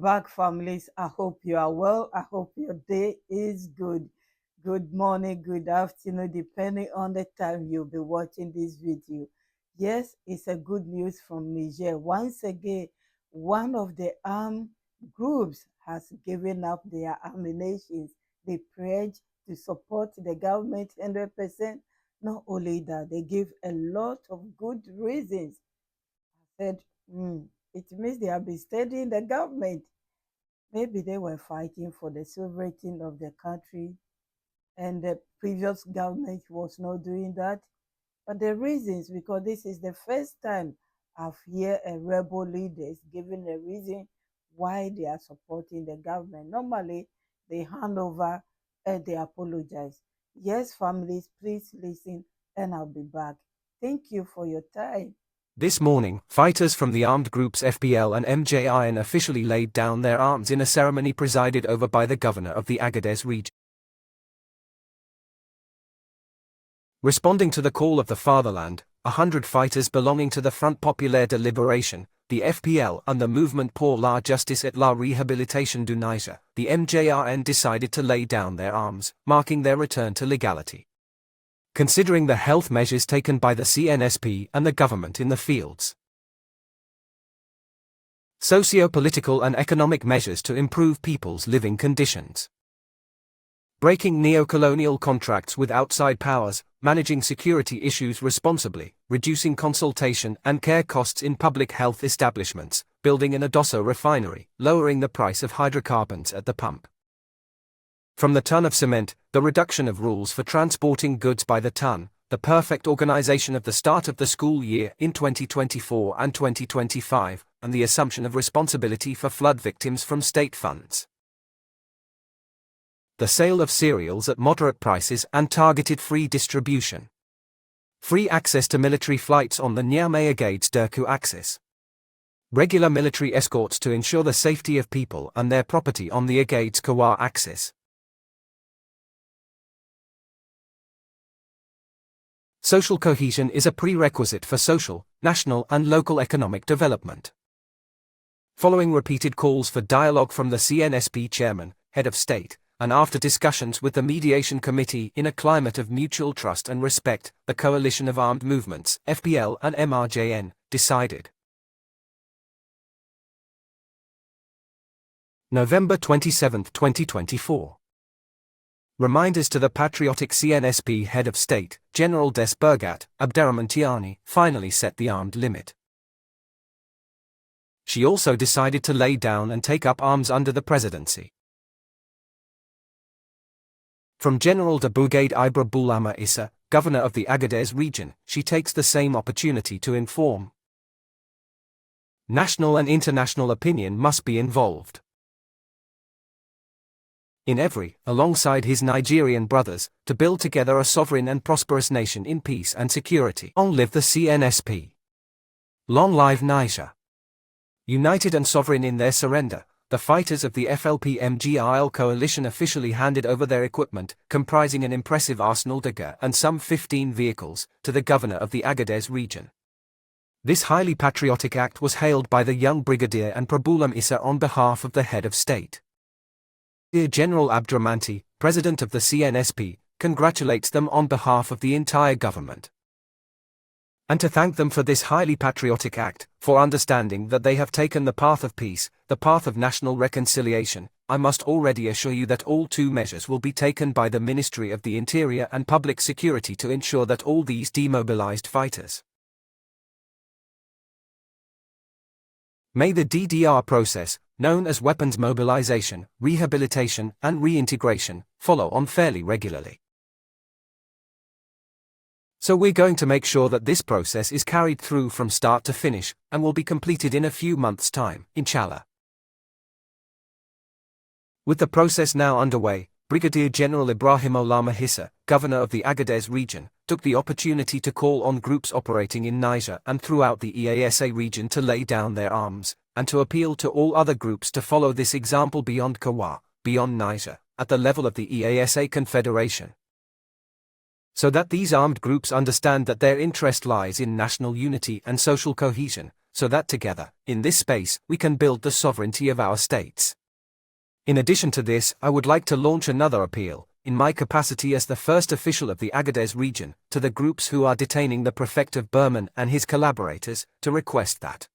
back, families. I hope you are well. I hope your day is good. Good morning, good afternoon, depending on the time you'll be watching this video. Yes, it's a good news from Niger. Once again, one of the armed groups has given up their ammunition. They pledge to support the government 100%. Not only that, they give a lot of good reasons. I said, it means they have been studying the government. Maybe they were fighting for the sovereignty of the country, and the previous government was not doing that. But the reasons, because this is the first time I've heard a rebel leaders giving a reason why they are supporting the government. Normally, they hand over and they apologize. Yes, families, please listen, and I'll be back. Thank you for your time. This morning, fighters from the armed groups FPL and MJRN officially laid down their arms in a ceremony presided over by the governor of the Agadez region. Responding to the call of the fatherland, 100 fighters belonging to the Front Populaire de Liberation, the FPL, and the Mouvement pour la Justice et la Réhabilitation du Niger, the MJRN decided to lay down their arms, marking their return to legality. Considering the health measures taken by the CNSP and the government in the fields. Socio-political and economic measures to improve people's living conditions. Breaking neo-colonial contracts with outside powers, managing security issues responsibly, reducing consultation and care costs in public health establishments, building an Adosso refinery, lowering the price of hydrocarbons at the pump. From the ton of cement, the reduction of rules for transporting goods by the ton, the perfect organization of the start of the school year in 2024 and 2025, and the assumption of responsibility for flood victims from state funds. The sale of cereals at moderate prices and targeted free distribution. Free access to military flights on the Niger-AES Dirku axis. Regular military escorts to ensure the safety of people and their property on the Agadez-Kawa axis. Social cohesion is a prerequisite for social, national and local economic development. Following repeated calls for dialogue from the CNSP chairman, head of state, and after discussions with the mediation committee in a climate of mutual trust and respect, the Coalition of Armed Movements, FPL and MJRN, decided. November 27, 2024. Reminders to the patriotic CNSP head of state, General des Brigades, Abderrahmane Tiani, finally set the armed limit. She also decided to lay down and take up arms under the presidency. From General de Brigade Ibra Boulama Issa, governor of the Agadez region, she takes the same opportunity to inform. National and international opinion must be involved. In every, alongside his Nigerian brothers, to build together a sovereign and prosperous nation in peace and security. Long live the CNSP. Long live Niger. United and sovereign in their surrender, the fighters of the FLP-MGRL coalition officially handed over their equipment, comprising an impressive arsenal de guerre and some 15 vehicles, to the governor of the Agadez region. This highly patriotic act was hailed by the young brigadier and Prabulam Issa on behalf of the head of state. General Abdramanti, president of the CNSP, congratulates them on behalf of the entire government. And to thank them for this highly patriotic act, for understanding that they have taken the path of peace, the path of national reconciliation, I must already assure you that all two measures will be taken by the Ministry of the Interior and Public Security to ensure that all these demobilized fighters may the DDR process, known as weapons mobilization, rehabilitation, and reintegration, follow on fairly regularly. So we're going to make sure that this process is carried through from start to finish, and will be completed in a few months' time, inshallah. With the process now underway, Brigadier General Ibrahim Olama Hissa, governor of the Agadez region, took the opportunity to call on groups operating in Niger and throughout the EASA region to lay down their arms, and to appeal to all other groups to follow this example beyond Kawa, beyond Niger, at the level of the EASA Confederation. So that these armed groups understand that their interest lies in national unity and social cohesion, so that together, in this space, we can build the sovereignty of our states. In addition to this, I would like to launch another appeal, in my capacity as the first official of the Agadez region, to the groups who are detaining the prefect of Burman and his collaborators, to request that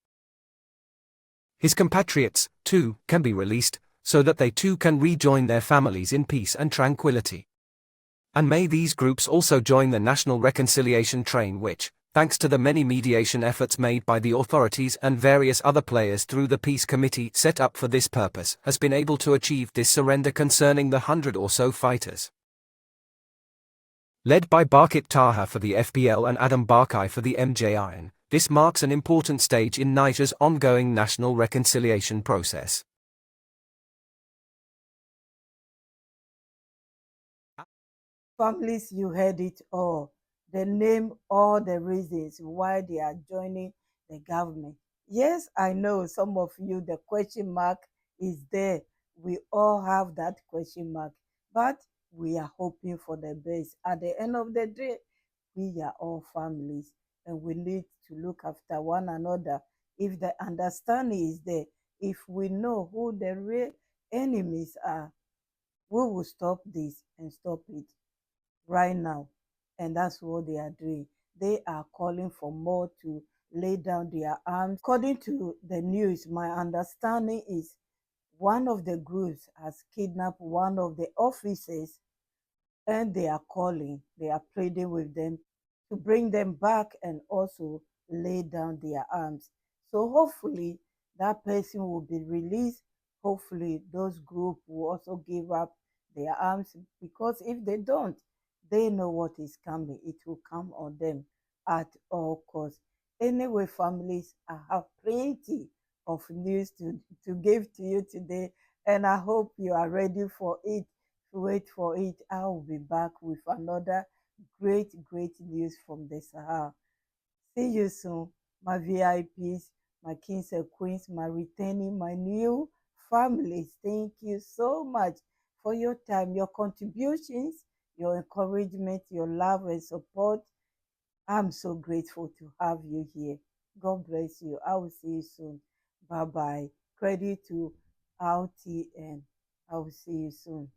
his compatriots, too, can be released, so that they too can rejoin their families in peace and tranquility. And may these groups also join the national reconciliation train which, thanks to the many mediation efforts made by the authorities and various other players through the peace committee set up for this purpose, has been able to achieve this surrender concerning the 100 or so fighters. Led by Barkit Taha for the FPL and Adam Barkai for the MJRN, this marks an important stage in Niger's ongoing national reconciliation process. Families, you heard it all. They name all the reasons why they are joining the government. Yes, I know some of you, the question mark is there. We all have that question mark, but we are hoping for the best. At the end of the day, we are all families and we need to look after one another. If the understanding is there, if we know who the real enemies are, we will stop this and stop it right now. And that's what they are doing. They are calling for more to lay down their arms. According to the news, my understanding is one of the groups has kidnapped one of the officers and they are calling, they are pleading with them to bring them back and also lay down their arms. So hopefully that person will be released. Hopefully those groups will also give up their arms, because if they don't, they know what is coming. It will come on them at all costs. Anyway, families, I have plenty of news to give to you today, and I hope you are ready for it. Wait for it. I will be back with another great news from the Sahara. See you soon, my VIPs, my kings and queens, my returning, my new families. Thank you so much for your time, your contributions, your encouragement, your love and support. I'm so grateful to have you here. God bless you. I will see you soon. Bye bye. Credit to RTN. I will see you soon.